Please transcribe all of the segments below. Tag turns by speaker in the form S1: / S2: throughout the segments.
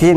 S1: 3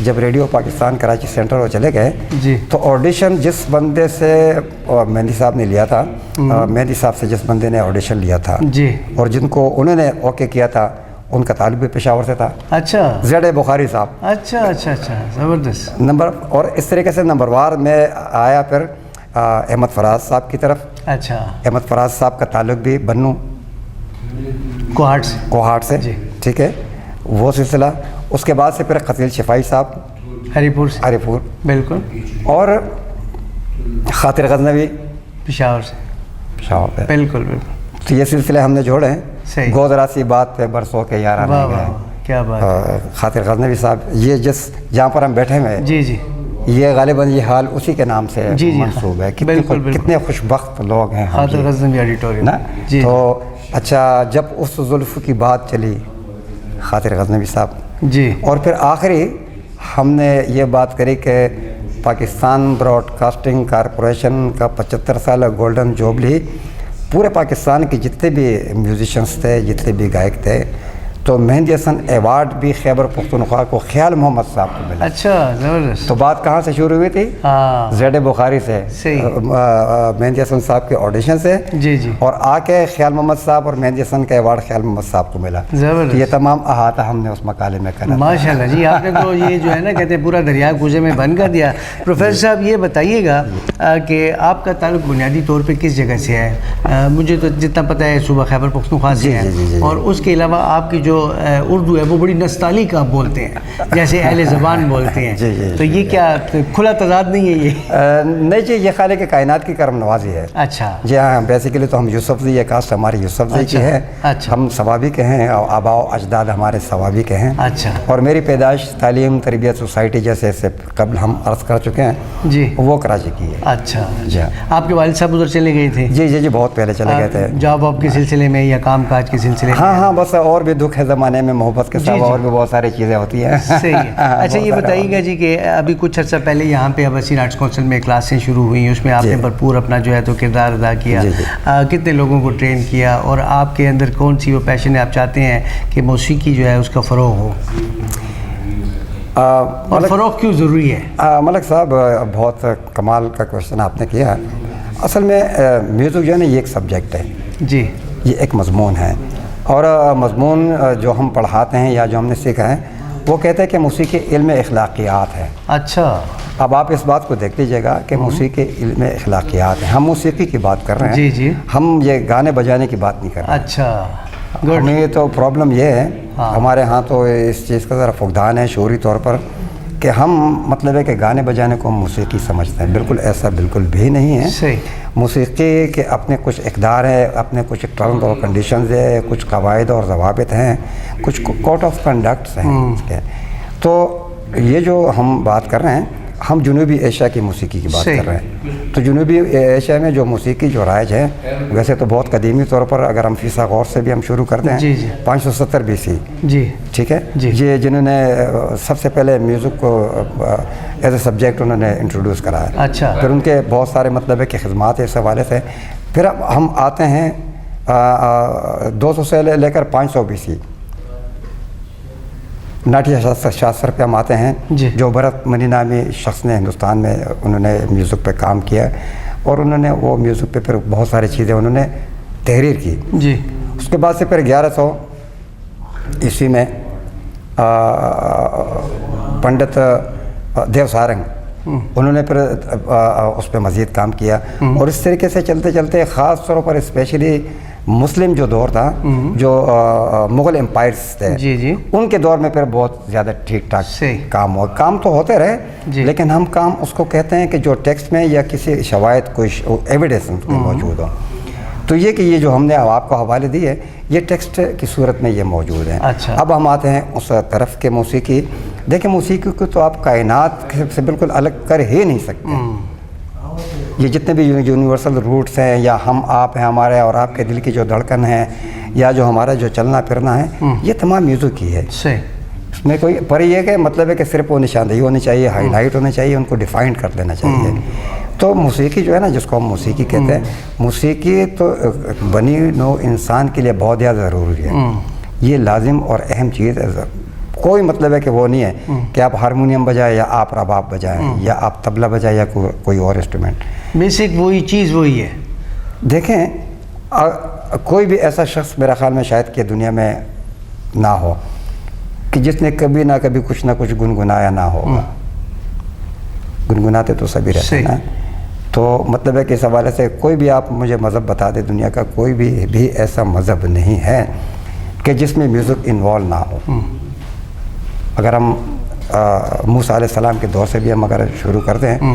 S1: جب radio Pakistan Karachi centre وہ چلے گئے
S2: جی
S1: تو آڈیشن جس بندے سے مہندی صاحب نے لیا تھا، مہندی صاحب سے جس بندے نے آڈیشن لیا تھا
S2: جی
S1: اور جن کو انہوں نے اوکے کیا تھا، ان کا تعلق بھی پشاور سے تھا،
S2: اچھا
S1: زیڈ بخاری صاحب
S2: اچھا اچھا اچھا زبردست
S1: نمبر. اور اس طریقے سے نمبر وار میں آیا پھر احمد فراز صاحب کی طرف.
S2: اچھا
S1: احمد فراز صاحب کا تعلق بھی بنو
S2: کوہاٹ سے
S1: کوہاٹ سے
S2: جی.
S1: ٹھیک ہے، وہ سلسلہ. اس کے بعد سے پھر قتیل شفائی صاحب
S2: ہری پور سے
S1: ہری پور،
S2: بالکل
S1: اور خاطر غزنوی
S2: پشاور سے
S1: پشاور پہ.
S2: بالکل بالکل
S1: تو یہ سلسلے ہم نے جوڑے ہیں.
S2: صحیح.
S1: گودرا سی بات پہ برسوں کے یار
S2: واہ واہ کیا بات ہے.
S1: خاطر غزنوی صاحب، یہ جہاں پر ہم بیٹھے ہوئے ہیں
S2: جی جی
S1: یہ غالباً یہ حال اسی کے نام سے
S2: جی جی
S1: منسوب ہے.
S2: بالکل بالکل
S1: کتنے خوش بخت لوگ ہیں ہم
S2: خاطر غزنوی آڈیٹوریم
S1: نا.
S2: جی
S1: تو اچھا، جب اس زلف کی بات چلی خاطر غزنوی صاحب،
S2: جی
S1: اور پھر آخری ہم نے یہ بات کری کہ پاکستان براڈ کاسٹنگ کارپوریشن کا 75 سالہ گولڈن جوبلی، پورے پاکستان کے جتنے بھی میوزیشنس تھے، جتنے بھی گائک تھے، تو مہندی حسن ایوارڈ بھی خیبر پختونخوا کو خیال محمد صاحب کو ملا.
S2: اچھا زبردست.
S1: تو بات کہاں سے شروع ہوئی تھی؟
S2: ہاں
S1: زیڈ بخاری سے،
S2: صحیح.
S1: مہندی حسن صاحب کے آڈیشن سے،
S2: جی جی
S1: اور آ کے خیال محمد صاحب اور مہندی حسن کا ایوارڈ خیال محمد صاحب کو ملا.
S2: زبردست.
S1: یہ تمام احاطہ ہم نے اس مقالے میں کرا.
S2: ماشاء اللہ جی، آپ نے تو یہ جو ہے نا کہتے ہیں پورا دریا کوزے میں بند کر دیا. پروفیسر صاحب یہ بتائیے گا کہ آپ کا تعلق بنیادی طور پہ کس جگہ سے ہے؟ مجھے تو جتنا پتہ ہے صوبہ خیبر پختونخوا سے ہے، اور اس کے علاوہ آپ کی جو اردو ہے وہ بڑی نستعلیق آپ بولتے ہیں، جیسے اہل زبان بولتے ہیں. تو یہ کیا کھلا تضاد نہیں ہے یہ؟
S1: نہیں جی، یہ خالق کائنات کی کرم نوازی ہے.
S2: اچھا
S1: جی ہاں، بیسیکلی تو ہم یوسفزئی، یہ کاسٹ ہماری یوسفزئی کی ہے.
S2: اچھا.
S1: ہم ثوابی کے ہیں اور آباء و اجداد ہمارے ثوابی کے ہیں.
S2: اچھا.
S1: اور میری پیدائش تعلیم تربیت سوسائٹی جیسے سے قبل ہم عرض کر چکے ہیں
S2: جی
S1: وہ کراچی کی ہے.
S2: اچھا.
S1: جی
S2: آپ کے والد صاحب ادھر چلے گئے تھے؟
S1: جی جی جی، بہت پہلے چلے گئے تھے.
S2: جاب آپ کے سلسلے میں یا کام کاج کے سلسلے میں؟
S1: ہاں ہاں، بس اور بھی دکھ ہے زمانے میں، محبت کے ساتھ اور بھی بہت ساری چیزیں ہوتی ہیں.
S2: صحیح ہے. اچھا یہ بتائیے گا جی کہ ابھی کچھ عرصہ پہلے یہاں پہ ابسین آرٹس کونسل میں کلاسیں شروع ہوئی، اس میں آپ نے بھرپور اپنا جو ہے تو کردار ادا کیا. کتنے لوگوں کو ٹرین کیا، اور آپ کے اندر کون سی وہ پیشن ہے آپ چاہتے ہیں کہ موسیقی جو ہے اس کا فروغ ہو، اور فروغ کیوں ضروری ہے؟
S1: ملک صاحب، بہت کمال کا کوشچن آپ نے کیا. اصل میں میوزک جو ہے نا یہ ایک سبجیکٹ ہے
S2: جی،
S1: یہ ایک مضمون ہے. اور مضمون جو ہم پڑھاتے ہیں یا جو ہم نے سیکھا ہے وہ کہتے ہیں کہ موسیقی علم اخلاقیات ہے.
S2: اچھا.
S1: اب آپ اس بات کو دیکھ لیجیے گا کہ موسیقی علم اخلاقیات ہے. ہم موسیقی کی بات کر رہے ہیں.
S2: جی جی.
S1: ہم یہ گانے بجانے کی بات نہیں کر رہے.
S2: اچھا.
S1: ہمیں تو پرابلم یہ ہے ہمارے ہاں تو اس چیز کا ذرا فقدان ہے شعوری طور پر کہ ہم مطلب ہے کہ گانے بجانے کو ہم موسیقی سمجھتے ہیں. بالکل ایسا بالکل بھی نہیں ہے.
S2: صحیح.
S1: موسیقی کے اپنے کچھ اقدار ہیں، اپنے کچھ ٹرمز اور کنڈیشنز ہیں، کچھ قواعد اور ضوابط ہیں، کچھ کوڈ آف کنڈکٹس ہیں اس کے. تو یہ جو ہم بات کر رہے ہیں ہم جنوبی ایشیا کی موسیقی کی بات کر رہے ہیں. تو جنوبی ایشیا میں جو موسیقی جو رائج ہے ویسے تو بہت قدیمی طور پر اگر ہم فیسا غور سے بھی ہم شروع کرتے ہیں 570 BC.
S2: جی
S1: ٹھیک ہے. یہ جنہوں نے سب سے پہلے میوزک کو ایز اے سبجیکٹ انہوں نے انٹروڈیوس کرایا.
S2: اچھا.
S1: پھر ان کے بہت سارے مطلب ہے کہ خدمات اس حوالے سے. پھر اب ہم آتے ہیں 200 سے لے کر 500 BC ناٹیہ شاستر پہ ہم آتے ہیں جو بھرت منی نامی شخص نے ہندوستان میں انہوں نے میوزک پہ کام کیا اور انہوں نے وہ میوزک پہ پھر بہت ساری چیزیں انہوں نے تحریر کی.
S2: جی.
S1: اس کے بعد سے پھر 1100 عیسوی میں پنڈت دیو سارنگ انہوں نے پھر اس پہ مزید کام کیا. اور اس طریقے سے چلتے چلتے خاص طور پر اسپیشلی مسلم جو دور تھا جو مغل امپائرس تھے ان کے دور میں پھر بہت زیادہ ٹھیک ٹھاک کام ہوا. کام تو ہوتے رہے لیکن ہم کام اس کو کہتے ہیں کہ جو ٹیکسٹ میں یا کسی شواہد کوئی ایویڈنس موجود ہو. تو یہ کہ یہ جو ہم نے آپ کو حوالے دی ہے یہ ٹیکسٹ کی صورت میں یہ موجود ہیں. اب ہم آتے ہیں اس طرف کے موسیقی. دیکھیں موسیقی کو تو آپ کائنات سے بالکل الگ کر ہی نہیں سکتے. یہ جتنے بھی یونیورسل روٹس ہیں یا ہم آپ ہیں ہمارے اور آپ کے دل کی جو دھڑکن ہے یا جو ہمارا جو چلنا پھرنا ہے یہ تمام میوزک ہی ہے. اس میں کوئی پر یہ کہ مطلب ہے کہ صرف وہ نشاندہی ہونی چاہیے، ہائی لائٹ ہونی چاہیے، ان کو ڈیفائنڈ کر لینا چاہیے. تو موسیقی جو ہے نا جس کو ہم موسیقی کہتے ہیں موسیقی تو بنی نوع انسان کے لیے بہت زیادہ ضروری ہے. یہ لازم اور اہم چیز ہے کوئی مطلب ہے کہ وہ نہیں ہے کہ آپ ہارمونیم بجائیں یا آپ رباب بجائیں یا آپ طبلہ بجائیں یا کوئی اور انسٹرومنٹ.
S2: بیسک وہی چیز وہی ہے.
S1: دیکھیں کوئی بھی ایسا شخص میرا خیال میں شاید کہ دنیا میں نہ ہو کہ جس نے کبھی نہ کبھی کچھ نہ کچھ گنگنایا نہ ہوگا. گنگناتے تو سبھی رہتے ہیں نا. تو مطلب ہے کہ اس حوالے سے کوئی بھی آپ مجھے مذہب بتا دے دنیا کا کوئی بھی ایسا مذہب نہیں ہے کہ جس میں میوزک انوالو نہ ہو. اگر ہم موسیٰ علیہ السلام کے دور سے بھی ہم اگر شروع کرتے ہیں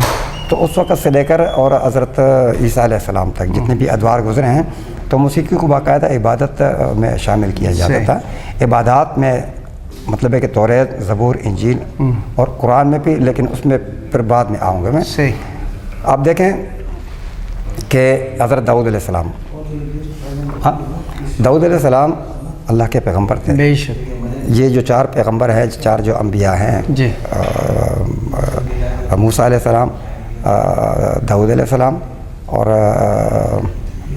S1: تو اس وقت سے لے کر اور حضرت عیسیٰ علیہ السلام تک جتنے بھی ادوار گزرے ہیں تو موسیقی کو باقاعدہ عبادت میں شامل کیا جاتا تھا. عبادات میں مطلب ہے کہ توریت، زبور، انجیل اور قرآن میں بھی، لیکن اس میں پھر بعد میں آؤں گا میں. آپ دیکھیں کہ حضرت داؤد علیہ السلام، داؤد علیہ السلام اللہ کے پیغمبر تھے.
S2: بے شک.
S1: یہ جو 4 پیغمبر ہیں، 4 جو انبیاء ہیں،
S2: جی،
S1: موسیٰ علیہ السلام، داؤد علیہ السلام اور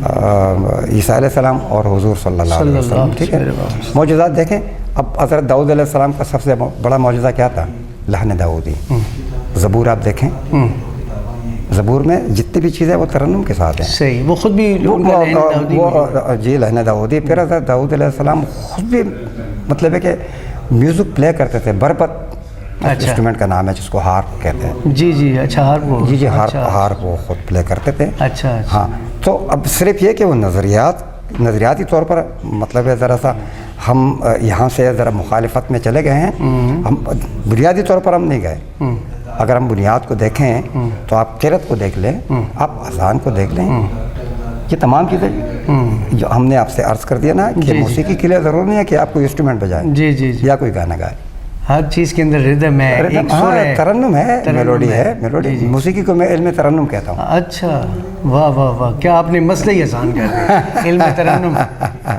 S1: عیسیٰ علیہ السلام اور حضور صلی اللہ علیہ وسلم. ٹھیک ہے. معجزات دیکھیں. اب حضرت داؤد علیہ السلام کا سب سے بڑا معجزہ کیا تھا؟ لحن داؤدی. زبور آپ دیکھیں، زبور میں جتنی بھی چیزیں وہ ترنم کے ساتھ ہیں.
S2: صحیح. وہ خود بھی
S1: جی لحن داؤدی. پھر حضرت داؤد علیہ السلام خود بھی مطلب ہے کہ میوزک پلے کرتے تھے. بربت انسٹرومنٹ کا نام ہے جس کو ہارپ کہتے ہیں.
S2: جی جی. اچھا ہارپ.
S1: جی ہارپ وہ خود پلے کرتے تھے.
S2: اچھا.
S1: ہاں. تو اب صرف یہ کہ وہ نظریاتی طور پر مطلب ہے ذرا سا ہم یہاں سے ذرا مخالفت میں چلے گئے ہیں. ہم بنیادی طور پر ہم نہیں گئے. اگر ہم بنیاد کو دیکھیں تو آپ قرت کو دیکھ لیں، آپ اذان کو دیکھ لیں. یہ تمام چیزیں جو ہم نے آپ سے عرض کر دیا نا کہ موسیقی کے لیے ضرور نہیں ہے کہ آپ کوئی انسٹرومنٹ بجائیں
S2: جی جی
S1: یا کوئی گانا گائے.
S2: ہر چیز کے اندر ردم ہے، ایک سر ہے،
S1: ترنم ہے، میلوڈی ہے. میلوڈی موسیقی کو میں علم ترنم کہتا ہوں.
S2: اچھا. واہ واہ واہ، کیا آپ نے مسئلہ ہی آسان کر دیا. علم ترنم.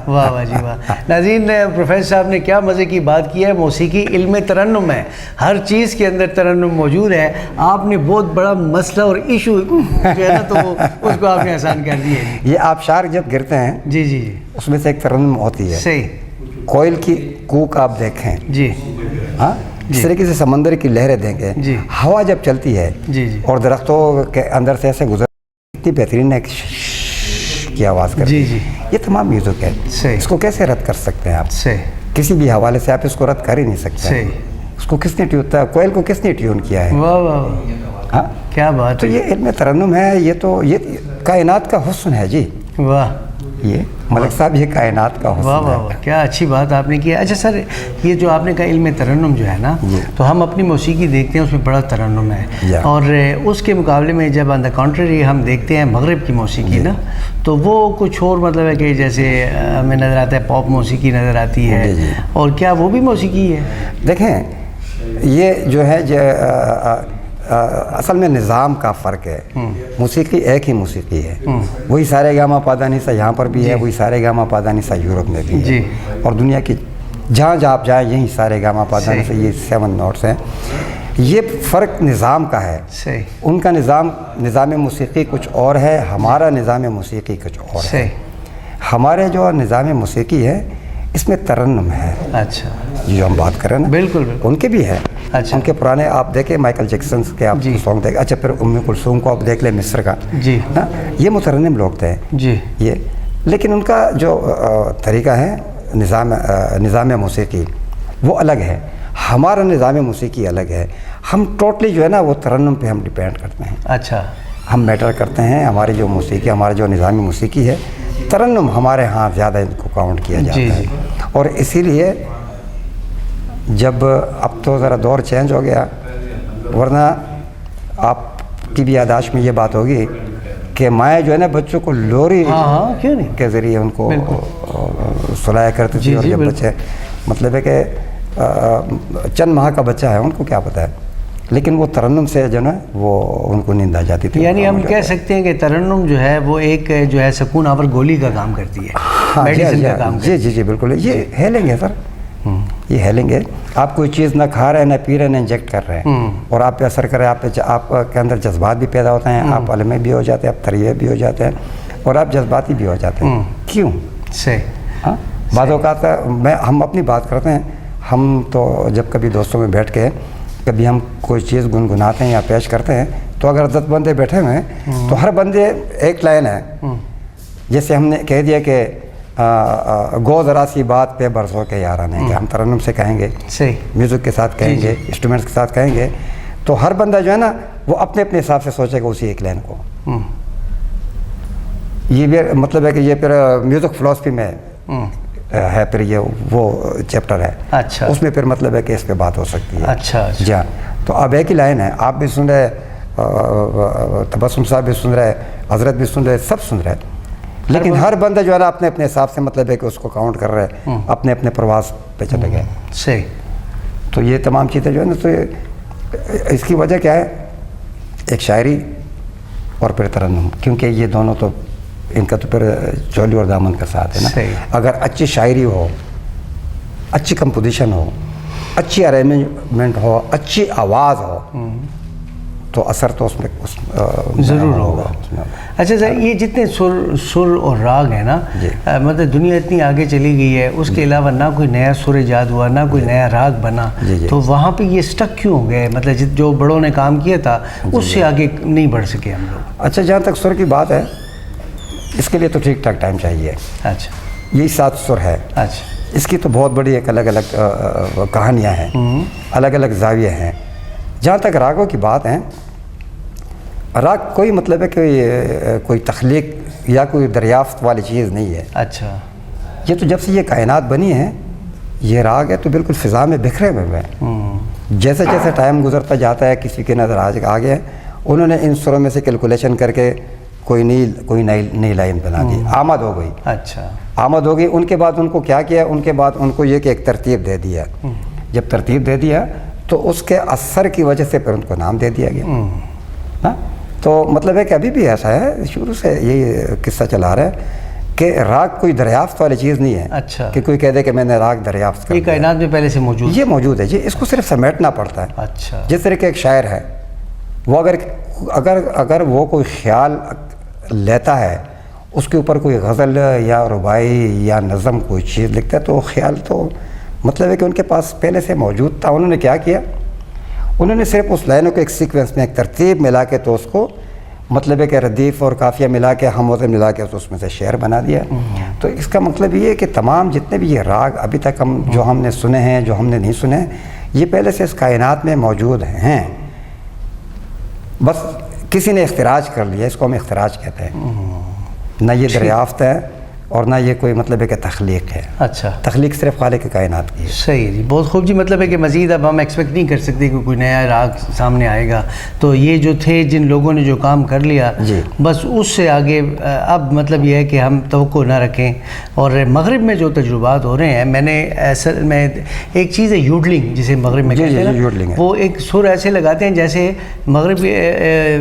S2: واہ واہ جی واہ. ناظرین، پروفیسر صاحب نے کیا مزے کی بات کی ہے. موسیقی علم ترنم ہے، ہر چیز کے اندر ترنم موجود ہے. آپ نے بہت بڑا مسئلہ اور ایشو جو ہے نا تو اس کو آپ نے آسان کر دیا.
S1: یہ آبشار جب گرتے ہیں
S2: جی جی جی،
S1: اس میں سے ایک ترنم ہوتی ہے.
S2: صحیح.
S1: کوئل کی کوک آپ دیکھیں.
S2: جی.
S1: ہاں. اس طریقے سے سمندر کی لہریں دیکھیں.
S2: جی.
S1: ہوا جب چلتی ہے
S2: جی جی
S1: اور درختوں کے اندر سے ایسے گزر، اتنی بہترین ایک کی آواز کرتی ہے.
S2: جی جی.
S1: یہ تمام میوزک ہے.
S2: صحیح.
S1: اس کو کیسے رد کر سکتے ہیں آپ؟
S2: صحیح.
S1: کسی بھی حوالے سے آپ اس کو رد کر ہی نہیں سکتے.
S2: صحیح.
S1: اس کو کس نے کوئل کو کس نے ٹیون کیا ہے؟
S2: واہ واہ.
S1: ہاں.
S2: کیا بات
S1: تو
S2: ہے.
S1: یہ علم ترنم ہے. یہ کائنات کا حسن ہے. جی
S2: واہ.
S1: یہ ملک صاحب یہ کائنات کا حسن
S2: واہ
S1: ہے.
S2: واہ واہ، کیا اچھی بات آپ نے کی. اچھا سر، یہ جو آپ نے کہا علم ترنم جو ہے نا، تو ہم اپنی موسیقی دیکھتے ہیں اس میں بڑا ترنم ہے، اور اس کے مقابلے میں جب آن دا کنٹری ہم دیکھتے ہیں مغرب کی موسیقی نا، تو وہ کچھ اور مطلب ہے کہ جیسے ہمیں نظر آتا ہے پاپ موسیقی نظر آتی ہے. اور کیا وہ بھی موسیقی ہے؟
S1: دیکھیں یہ جو ہے اصل میں نظام کا فرق ہے. موسیقی ایک ہی موسیقی ہے. وہی سارے گاما پادا نیسا یہاں پر بھی ہے، وہی سارے گاما پادا نیسا یورپ میں بھی ہے، اور دنیا کی جہاں آپ جائیں یہی سارے گاما پادا نیسا، یہ 7 نوٹس ہیں. یہ فرق نظام کا ہے. ان کا نظام موسیقی کچھ اور ہے، ہمارا نظام موسیقی کچھ اور ہے. ہمارے جو نظام موسیقی ہے اس میں ترنم ہے.
S2: اچھا.
S1: جو ہم بات کر رہے ہیں نا، بالکل ان کے بھی ہے.
S2: اچھا.
S1: ان کے پرانے آپ دیکھیں مائیکل جیکسن کے آپ سانگ دیکھیں. اچھا پھر ام کلثوم کو آپ دیکھ لیں مصر کا.
S2: جی.
S1: نا یہ مترنم لوگ تھے.
S2: جی.
S1: یہ لیکن ان کا جو طریقہ ہے نظام موسیقی وہ الگ ہے. ہمارا نظام موسیقی الگ ہے. ہم ٹوٹلی جو ہے نا وہ ترنم پہ ہم ڈیپینڈ کرتے ہیں.
S2: اچھا.
S1: ہم میٹر کرتے ہیں. ہماری جو موسیقی، ہمارا جو نظام موسیقی ہے، ترنم ہمارے ہاں زیادہ ان کو کاؤنٹ کیا جاتا ہے. اور اسی لیے جب اب تو ذرا دور چینج ہو گیا، ورنہ آپ کی بھی یاداشت میں یہ بات ہوگی کہ مائیں جو ہے نا بچوں کو لوری کے ذریعے ان کو سلایا کرتی تھی. اور جب بچے مطلب ہے کہ چند ماہ کا بچہ ہے ان کو کیا پتہ ہے، لیکن وہ ترنم سے جو نا وہ ان کو نیند آ جاتی تھی.
S2: یعنی ہم کہہ سکتے ہیں کہ ترنم جو ہے وہ ایک جو ہے سکون آور گولی کا کام کرتی ہے.
S1: جی جی جی بالکل. یہ ہیلنگ ہے سر. یہ ہیلنگ ہے. آپ کوئی چیز نہ کھا رہے ہیں، نہ پی رہے ہیں، نہ انجیکٹ کر رہے ہیں، اور آپ پہ اثر کرے. آپ کے اندر جذبات بھی پیدا ہوتے ہیں، آپ علمے بھی ہو جاتے ہیں، آپ تریے بھی ہو جاتے ہیں، اور آپ جذباتی بھی ہو جاتے ہیں. کیوں؟
S2: صحیح.
S1: ہاں. بعض اوقات ہم اپنی بات کرتے ہیں، ہم تو جب کبھی دوستوں میں بیٹھ کے کبھی ہم کوئی چیز گنگناتے ہیں یا پیش کرتے ہیں تو اگر 10 بندے بیٹھے ہوئے ہیں تو ہر بندے ایک لائن ہے. جیسے ہم نے کہہ دیا کہ گو ذرا سی بات پہ برسوں کے یارانے کہ ہم ترنم سے کہیں گے, میوزک کے ساتھ کہیں گے, انسٹرومنٹس کے ساتھ کہیں گے, تو ہر بندہ جو ہے نا وہ اپنے اپنے حساب سے سوچے گا اسی ایک لائن کو. یہ بھی مطلب ہے کہ یہ پھر میوزک فلسفی میں ہے, پھر یہ وہ چیپٹر ہے.
S2: اچھا,
S1: اس میں پھر مطلب ہے کہ اس پہ بات ہو سکتی ہے.
S2: اچھا
S1: جی ہاں. تو اب ایک ہی لائن ہے, آپ بھی سن رہے, تبسم صاحب بھی سن رہے, حضرت بھی سن رہے, سب سن رہے, لیکن ہر بندہ جو ہے نا اپنے اپنے حساب سے مطلب ہے کہ اس کو کاؤنٹ کر رہے, اپنے اپنے پرواز پہ چلے گئے.
S2: صحیح.
S1: تو یہ تمام چیزیں جو ہے نا, تو اس کی وجہ کیا ہے, ایک شاعری اور پھر ترنم, کیونکہ یہ دونوں تو ان کا تو پھر چولی اور دامن کا ساتھ ہے نا. اگر اچھی شاعری ہو, اچھی کمپوزیشن ہو, اچھی ارینجمنٹ ہو, اچھی آواز ہو, تو اثر تو اس میں
S2: ضرور ہوگا. اچھا سر, یہ جتنے سر اور راگ ہیں نا, مطلب دنیا اتنی آگے چلی گئی ہے, اس کے علاوہ نہ کوئی نیا سر ایجاد ہوا, نہ کوئی نیا راگ بنا, تو وہاں پہ یہ سٹک کیوں ہو گئے؟ مطلب جو بڑوں نے کام کیا تھا اس سے آگے نہیں بڑھ سکے ہم لوگ.
S1: اچھا, جہاں تک سر کی بات ہے, اس کے لیے تو ٹھیک ٹھاک ٹائم چاہیے.
S2: اچھا,
S1: یہی 7 سر ہے.
S2: اچھا,
S1: اس کی تو بہت بڑی ایک الگ الگ کہانیاں ہیں, الگ الگ زاویے ہیں. جہاں تک راگوں کی بات ہے, راگ کوئی مطلب ہے کہ کوئی تخلیق یا کوئی دریافت والی چیز نہیں ہے.
S2: اچھا,
S1: یہ تو جب سے یہ کائنات بنی ہے, یہ راگ ہے تو بالکل فضا میں بکھرے ہوئے ہیں. جیسے جیسے ٹائم گزرتا جاتا ہے, کسی کے نظر آ گیا, انہوں نے ان سروں میں سے کیلکولیشن کر کے کوئی نئی لائن بنا دی, آمد ہو گئی.
S2: اچھا,
S1: آمد ہو گئی. ان کے بعد ان کو کیا کیا, ان کے بعد ان کو یہ کہ ایک ترتیب دے دیا. جب ترتیب دے دیا تو اس کے اثر کی وجہ سے پھر ان کو نام دے دیا گیا. ہاں, تو مطلب ہے کہ ابھی بھی ایسا ہے, شروع سے یہی قصہ چلا رہا ہے کہ راگ کوئی دریافت والی چیز نہیں ہے.
S2: اچھا,
S1: کہ کوئی کہہ دے کہ میں نے راگ دریافت کر
S2: یہ کائنات میں پہلے سے موجود,
S1: یہ موجود ہے جی, اس کو صرف سمیٹنا پڑتا ہے.
S2: اچھا,
S1: جس طرح کہ ایک شاعر ہے, وہ اگر وہ کوئی خیال لیتا ہے, اس کے اوپر کوئی غزل یا ربائی یا نظم کوئی چیز لکھتا ہے, تو وہ خیال تو مطلب ہے کہ ان کے پاس پہلے سے موجود تھا. انہوں نے کیا کیا, انہوں نے صرف اس لائنوں کو ایک سیکوینس میں ایک ترتیب ملا کے تو اس کو مطلب ہے کہ ردیف اور قافیہ ملا کے ہم وزن ملا کے اس میں سے شعر بنا دیا. تو اس کا مطلب یہ ہے کہ تمام جتنے بھی یہ راگ ابھی تک جو ہم نے سنے ہیں, جو ہم نے نہیں سنے ہیں, یہ پہلے سے اس کائنات میں موجود ہیں, بس کسی نے اختراج کر لیا. اس کو ہم اختراج کہتے ہیں. نہ یہ دریافت ہے اور نہ یہ کوئی مطلب ہے کہ تخلیق ہے.
S2: اچھا,
S1: تخلیق صرف خالق کائنات کی ہے.
S2: صحیح جی, بہت خوب جی. مطلب ہے کہ مزید اب ہم ایکسپیکٹ نہیں کر سکتے کہ کوئی نیا راگ سامنے آئے گا. تو یہ جو تھے, جن لوگوں نے جو کام کر لیا, بس اس سے آگے اب مطلب یہ ہے کہ ہم توقع نہ رکھیں. اور مغرب میں جو تجربات ہو رہے ہیں, میں نے اصل میں ایک چیز ہے یوڈلنگ, جسے مغرب میں کہتے ہیں, وہ ایک سر ایسے لگاتے ہیں جیسے مغرب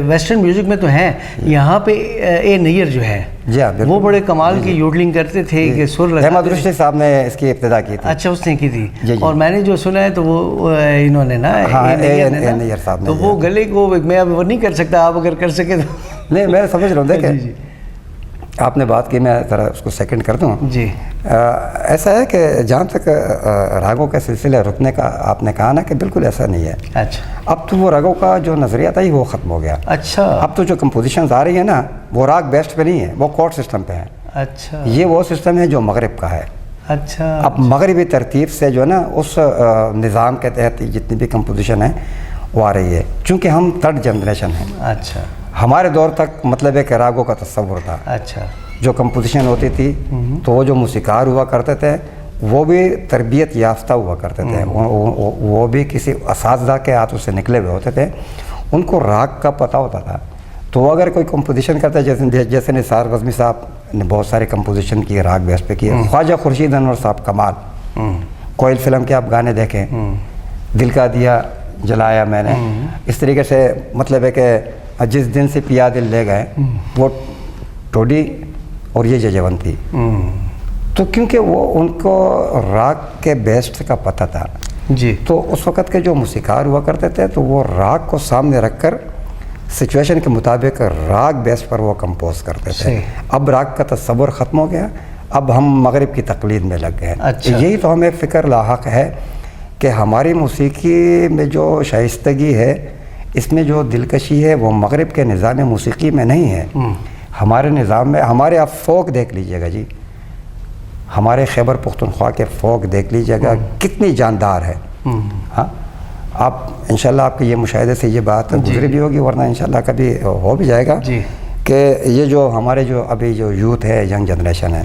S2: ویسٹرن میوزک میں تو ہیں, یہاں پہ اے نیر جو ہے وہ بڑے کمال کی یوڈلنگ کرتے تھے کہ سر لگاتے.
S1: احمد رشدی صاحب نے اس کی ابتدا کی تھی.
S2: اچھا, اس نے کی تھی. اور میں نے جو سنا ہے تو وہ انہوں نے نا, تو وہ گلے کو میں اب وہ نہیں کر سکتا, آپ اگر کر سکے تو.
S1: نہیں, میں سمجھ رہا ہوں. دیکھیں, آپ نے بات کی, میں ذرا اس کو سیکنڈ کر دوں.
S2: جی,
S1: ایسا ہے کہ جہاں تک راگوں کا سلسلہ رکنے کا آپ نے کہا نا, کہ بالکل ایسا نہیں ہے.
S2: اچھا,
S1: اب تو وہ راگوں کا جو نظریہ تھا ہی وہ ختم ہو گیا.
S2: اچھا,
S1: اب تو جو کمپوزیشنز آ رہی ہیں نا, وہ راگ بیسٹ پہ نہیں ہے, وہ کورڈ سسٹم پہ ہے.
S2: اچھا,
S1: یہ وہ سسٹم ہے جو مغرب کا ہے.
S2: اچھا,
S1: اب مغربی ترتیب سے جو ہے نا اس نظام کے تحت جتنی بھی کمپوزیشن ہے وہ آ رہی ہے, چونکہ ہم تھرڈ جنریشن ہیں.
S2: اچھا,
S1: ہمارے دور تک مطلب ہے کہ راگوں کا تصور تھا.
S2: اچھا,
S1: جو کمپوزیشن ہوتی تھی تو وہ جو موسیقار ہوا کرتے تھے وہ بھی تربیت یافتہ ہوا کرتے تھے, وہ بھی کسی اساتذہ کے ہاتھوں سے نکلے ہوئے ہوتے تھے, ان کو راگ کا پتہ ہوتا تھا. تو وہ اگر کوئی کمپوزیشن کرتا ہے, جیسے نثار غزمی صاحب نے بہت سارے کمپوزیشن کیے راگ بیس پہ کیے, خواجہ خورشید انور صاحب کمال, کوئل فلم کے آپ گانے دیکھیں, دل کا دیا جلایا میں نے, اس طریقے سے مطلب ہے کہ جس دن سے پیا دل لے گئے, وہ ٹوڈی اور یہ ججونتی. تو کیونکہ وہ ان کو راگ کے بیسٹ کا پتہ تھا
S2: جی,
S1: تو اس وقت کے جو موسیقار ہوا کرتے تھے تو وہ راگ کو سامنے رکھ کر سچویشن کے مطابق راگ بیس پر وہ کمپوز کرتے تھے. اب راگ کا تصور ختم ہو گیا, اب ہم مغرب کی تقلید میں لگ گئے.
S2: اچھا,
S1: یہی تو ہمیں فکر لاحق ہے کہ ہماری موسیقی میں جو شائستگی ہے، اس میں جو دلکشی ہے، وہ مغرب کے نظام موسیقی میں نہیں ہے. ہمارے نظام میں ہمارے آپ فوک دیکھ لیجئے گا جی، ہمارے خیبر پختونخوا کے فوک دیکھ لیجئے گا کتنی جاندار ہے. ہاں آپ انشاءاللہ آپ کے یہ مشاہدے سے یہ بات گزری بھی ہوگی، ورنہ انشاءاللہ کبھی ہو بھی جائے گا کہ یہ جو ہمارے جو ابھی جو یوتھ ہے، ینگ جنریشن ہے،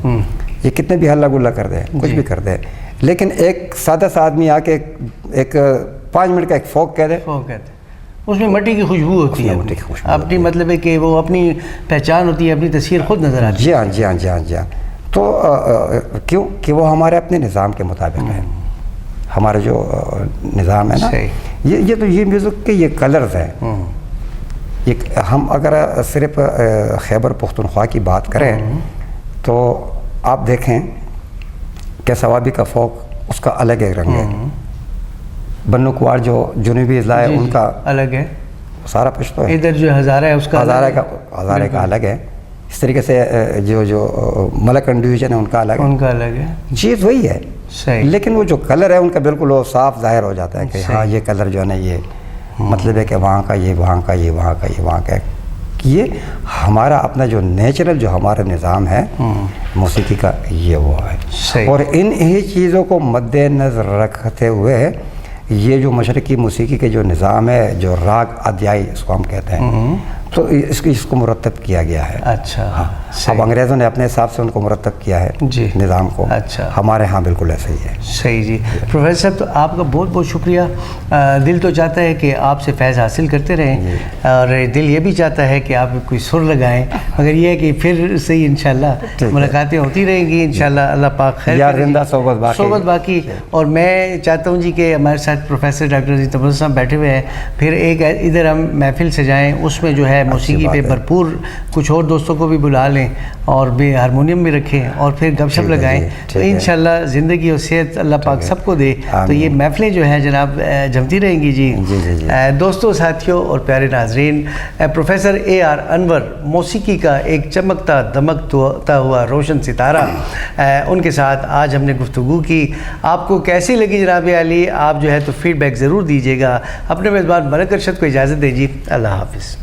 S1: یہ کتنے بھی ہلہ گلہ کر دے، کچھ بھی کر دے، لیکن ایک سادہ سا آدمی آ کے ایک 5 منٹ کا ایک فوک کہہ دے،
S2: اس میں مٹی کی خوشبو ہوتی ہے اپنی، مطلب ہے کہ وہ اپنی پہچان ہوتی ہے، اپنی تصویر خود نظر آتی ہے.
S1: جی ہاں جی ہاں جی ہاں جی ہاں. تو کیوں کہ وہ ہمارے اپنے نظام کے مطابق ہے. ہمارا جو نظام ہے نا، یہ تو یہ میوزک کے یہ کلرز ہیں. ہم اگر صرف خیبر پختونخوا کی بات کریں تو آپ دیکھیں کہ سوابی کا فوک اس کا الگ ایک رنگ ہے. بنو کوار جو جنوبی اضلاع ہے ان کا
S2: الگ ہے،
S1: سارا پشتو ہے.
S2: ادھر جو ہزارہ ہے اس کا
S1: ہزارے کا الگ ہے. اس طریقے سے جو ملکن ڈویژن ہے ان کا الگ ہے. چیز وہی ہے، لیکن وہ جو کلر ہے ان کا بالکل وہ صاف ظاہر ہو جاتا ہے کہ ہاں یہ کلر جو ہے نا، یہ مطلب ہے کہ وہاں کا یہ، وہاں کا یہ، وہاں کا یہ، وہاں کا یہ ہمارا اپنا جو نیچرل جو ہمارا نظام ہے موسیقی کا، یہ وہ ہے. اور ان ہی چیزوں کو مد نظر رکھتے ہوئے یہ جو مشرقی موسیقی کے جو نظام ہے، جو راگ ادیائی اس کو ہم کہتے ہیں، تو اس کو مرتب کیا گیا ہے.
S2: اچھا.
S1: اب انگریزوں نے اپنے حساب سے ان کو مرتب کیا ہے نظام کو.
S2: اچھا.
S1: ہمارے ہاں بالکل ایسا ہی ہے.
S2: صحیح جی. پروفیسر صاحب، تو آپ کا بہت بہت شکریہ. دل تو چاہتا ہے کہ آپ سے فیض حاصل کرتے رہیں، اور دل یہ بھی چاہتا ہے کہ آپ کوئی سر لگائیں، مگر یہ ہے کہ پھر سے انشاءاللہ ملاقاتیں ہوتی رہیں گی انشاءاللہ. اللہ پاک خیر
S1: یا زندہ صحبت باقی.
S2: اور میں چاہتا ہوں جی کہ ہمارے ساتھ پروفیسر ڈاکٹر عزیز تبرز صاحب بیٹھے ہوئے ہیں، پھر ایک ادھر ہم محفل سے جائیں، اس میں جو ہے موسیقی پہ بھرپور کچھ اور دوستوں کو بھی بلا لیں اور بھی ہارمونیم بھی رکھیں اور پھر گپ شپ لگائیں. تو انشاءاللہ زندگی اور صحت اللہ پاک سب کو دے. تو یہ محفلیں جو ہیں جناب جمتی رہیں گی جی. دوستوں، ساتھیوں اور پیارے ناظرین، پروفیسر اے آر انور، موسیقی کا ایک چمکتا دمکتا ہوا روشن ستارہ، ان کے ساتھ آج ہم نے گفتگو کی. آپ کو کیسی لگی جناب علی؟ آپ جو ہے تو فیڈ بیک ضرور دیجیے گا. اپنے میزبان ملک ارشد کو اجازت دیجیے. اللہ حافظ.